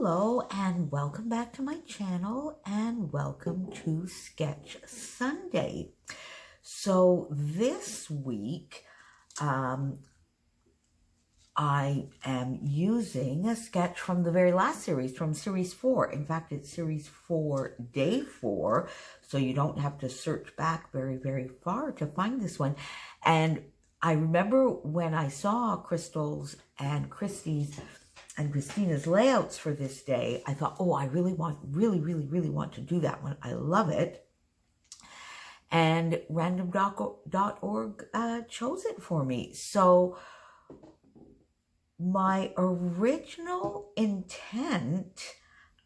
Hello and welcome back to my channel and welcome to Sketch Sunday. So this week I am using a sketch from the very last series, from series 4. In fact, it's series 4, day 4, so you don't have to search back very, very far to find this one. And I remember when I saw Crystal's and Christy's and Christina's layouts for this day, I thought, oh, I really want to do that one. I love it. And random.org chose it for me. So my original intent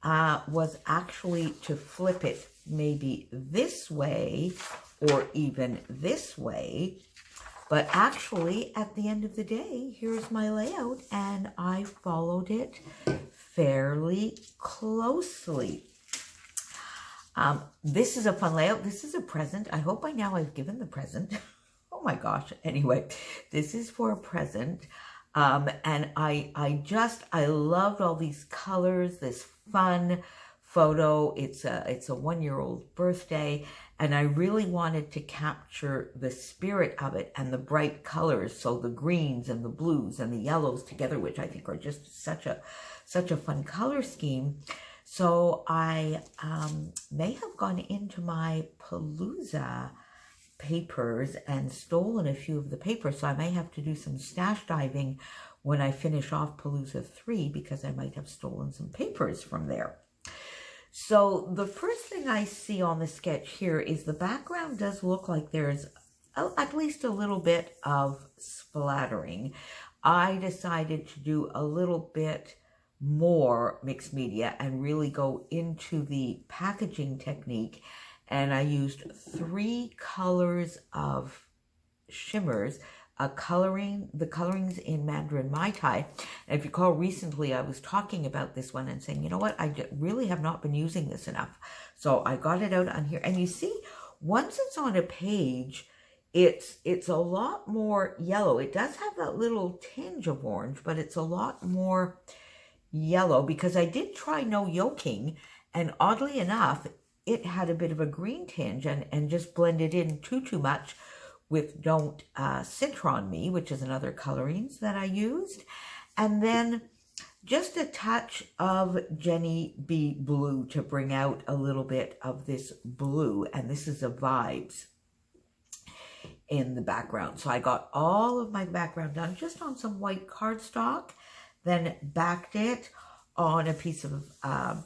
was actually to flip it maybe this way or even this way. But actually, at the end of the day, here's my layout, and I followed it fairly closely. This is a fun layout. This is a present. I hope by now I've given the present. Oh my gosh. Anyway, this is for a present. And I loved all these colors, this fun photo. It's a 1-year-old birthday, and I really wanted to capture the spirit of it and the bright colors. So the greens and the blues and the yellows together, which I think are just such a fun color scheme. So I may have gone into my Palooza papers and stolen a few of the papers. So I may have to do some stash diving when I finish off Palooza 3, because I might have stolen some papers from there. So the first thing I see on the sketch here is the background does look like there's at least a little bit of splattering. I decided to do a little bit more mixed media and really go into the packaging technique. And I used 3 colors of shimmers. The colorings in Mandarin Mai Tai. And if you recall, recently I was talking about this one and saying, you know what, I really have not been using this enough. So I got it out on here. And you see, once it's on a page, it's a lot more yellow. It does have that little tinge of orange, but it's a lot more yellow, because I did try no yoking, and oddly enough, it had a bit of a green tinge and just blended in too much with Don't Citron Me, which is another colorings that I used. And then just a touch of Jenny B Blue to bring out a little bit of this blue. And this is a Vibes in the background. So I got all of my background done just on some white cardstock, then backed it on a piece of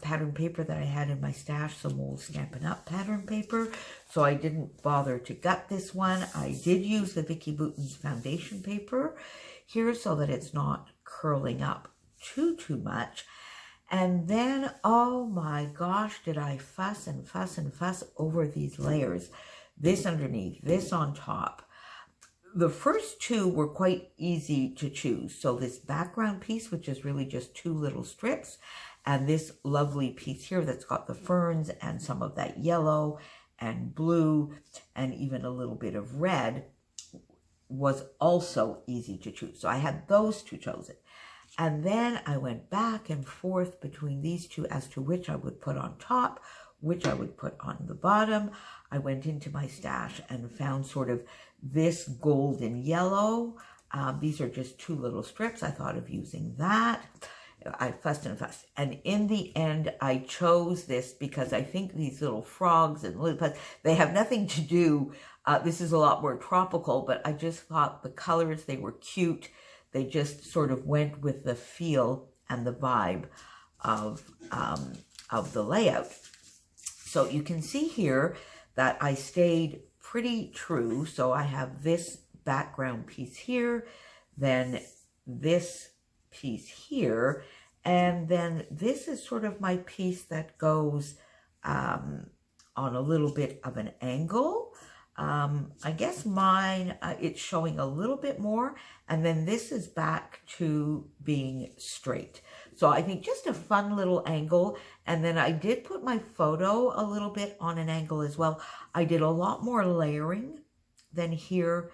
pattern paper that I had in my stash, some old Stampin' Up! Pattern paper. So I didn't bother to gut this one. I did use the Vicky Bouton's foundation paper here so that it's not curling up too much. And then, oh my gosh, did I fuss and fuss and fuss over these layers. This underneath, this on top. The first 2 were quite easy to choose. So this background piece, which is really just 2 little strips, and this lovely piece here that's got the ferns and some of that yellow and blue and even a little bit of red, was also easy to choose. So I had those 2 chosen. And then I went back and forth between these 2 as to which I would put on top, which I would put on the bottom. I went into my stash and found sort of this golden yellow. These are just 2 little strips. I thought of using that. I fussed and fussed. And in the end, I chose this because I think these little frogs and lilipads, they have nothing to do. This is a lot more tropical, but I just thought the colors, they were cute. They just sort of went with the feel and the vibe of the layout. So you can see here that I stayed pretty true. So I have this background piece here, then this piece here, and then this is sort of my piece that goes on a little bit of an angle. I guess mine, it's showing a little bit more, and then this is back to being straight. So I think just a fun little angle. And then I did put my photo a little bit on an angle as well. I did a lot more layering than here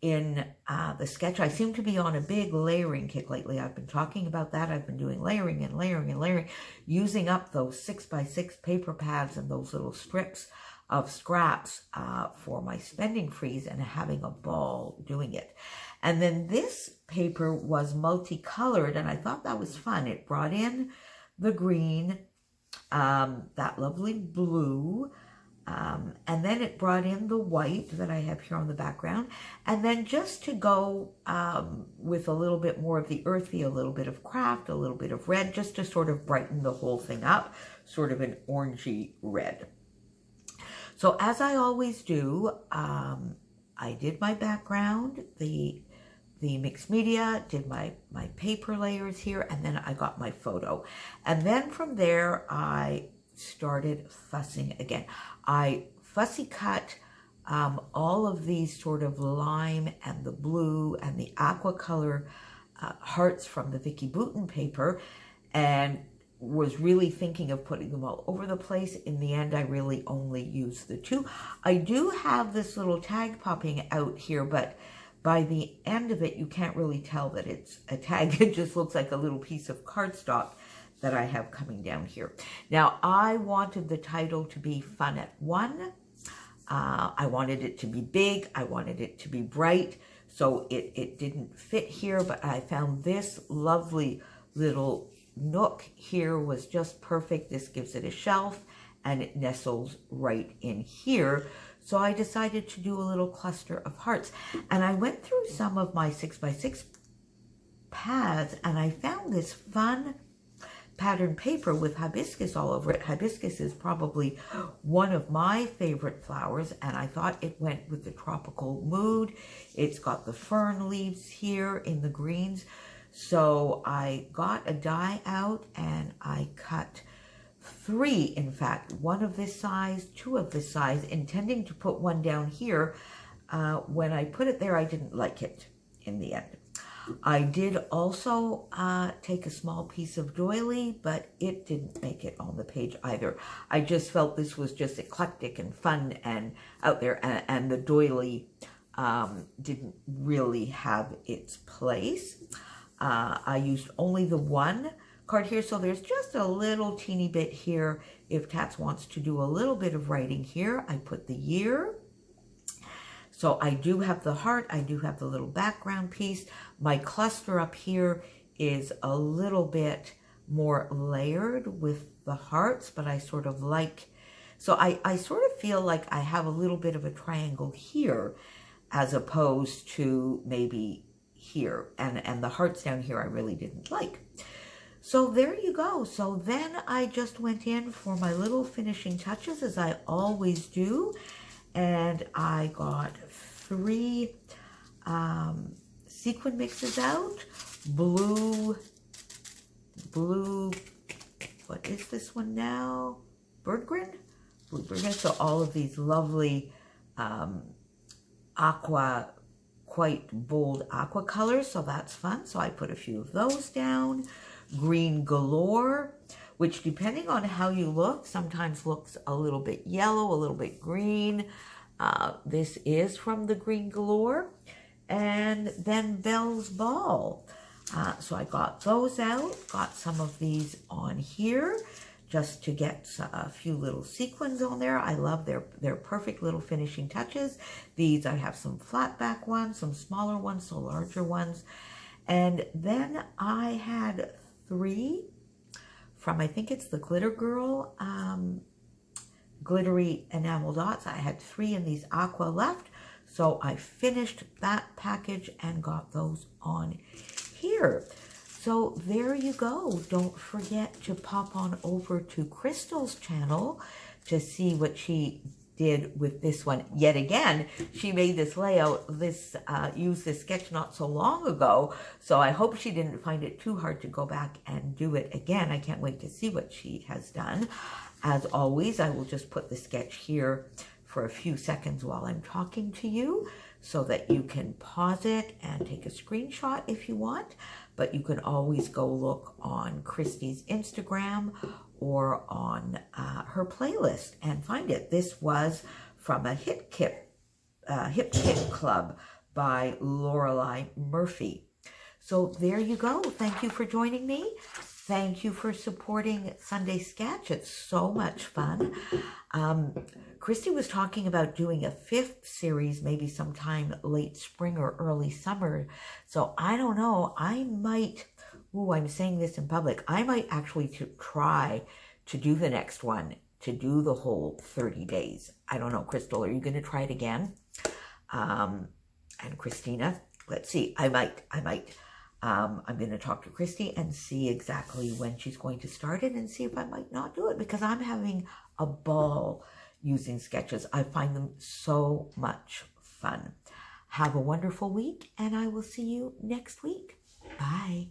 in the sketch. I seem to be on a big layering kick lately. I've been talking about that. I've been doing layering and layering and layering, using up those 6x6 paper pads and those little strips of scraps for my spending freeze, and having a ball doing it. And then this paper was multicolored, and I thought that was fun. It brought in the green, that lovely blue, and then it brought in the white that I have here on the background. And then just to go with a little bit more of the earthy, a little bit of craft, a little bit of red, just to sort of brighten the whole thing up, sort of an orangey red. So as I always do, I did my background, the mixed media, did my paper layers here, and then I got my photo. And then from there, I started fussing again. I fussy cut all of these sort of lime and the blue and the aqua color hearts from the Vicky Bouton paper, and was really thinking of putting them all over the place. In the end, I really only used the two. I do have this little tag popping out here, but by the end of it, you can't really tell that it's a tag. It just looks like a little piece of cardstock that I have coming down here. Now, I wanted the title to be Fun at One. I wanted it to be big. I wanted it to be bright. So it didn't fit here, but I found this lovely little nook here was just perfect. This gives it a shelf, and it nestles right in here. So I decided to do a little cluster of hearts. And I went through some of my 6x6 pads, and I found this fun pattern paper with hibiscus all over it. Hibiscus is probably one of my favorite flowers, and I thought it went with the tropical mood. It's got the fern leaves here in the greens. So I got a die out, and I cut 3, in fact, one of this size, 2 of this size, intending to put one down here. When I put it there, I didn't like it in the end. I did also take a small piece of doily, but it didn't make it on the page either. I just felt this was just eclectic and fun and out there, and the doily didn't really have its place. I used only the one card here, so there's just a little teeny bit here. If Tats wants to do a little bit of writing here, I put the year. So I do have the heart, I do have the little background piece. My cluster up here is a little bit more layered with the hearts, but I sort of like, so I sort of feel like I have a little bit of a triangle here as opposed to maybe here, and the hearts down here I really didn't like. So there you go. So then I just went in for my little finishing touches, as I always do, and I got 3 sequin mixes out. Blue, what is this one now? Birdgrin? Blue birdgrin. So all of these lovely aqua, quite bold aqua colors, so that's fun. So I put a few of those down. Green galore, which depending on how you look, sometimes looks a little bit yellow, a little bit green. This is from the green galore. And then Belle's Ball. So I got those out, got some of these on here just to get a few little sequins on there. I love their perfect little finishing touches. These, I have some flat back ones, some smaller ones, some larger ones. And then I had 3 from, I think it's the Glitter Girl, glittery enamel dots. I had 3 in these aqua left. So I finished that package and got those on here. So there you go. Don't forget to pop on over to Crystal's channel to see what she did with this one. Yet again, she made this layout, used this sketch not so long ago. So I hope she didn't find it too hard to go back and do it again. I can't wait to see what she has done. As always, I will just put the sketch here for a few seconds while I'm talking to you so that you can pause it and take a screenshot if you want. But you can always go look on Christy's Instagram or on her playlist and find it. This was from a Hip Kit Club by Lorelei Murphy. So there you go. Thank you for joining me. Thank you for supporting Sunday Sketch. It's so much fun. Christy was talking about doing a 5th series, maybe sometime late spring or early summer. So I don't know. I might, I'm saying this in public, I might actually try to do the next one, to do the whole 30 days. I don't know, Crystal, are you going to try it again? And Christina, let's see, I might. I'm going to talk to Christy and see exactly when she's going to start it and see if I might not do it, because I'm having a ball using sketches. I find them so much fun. Have a wonderful week, and I will see you next week. Bye.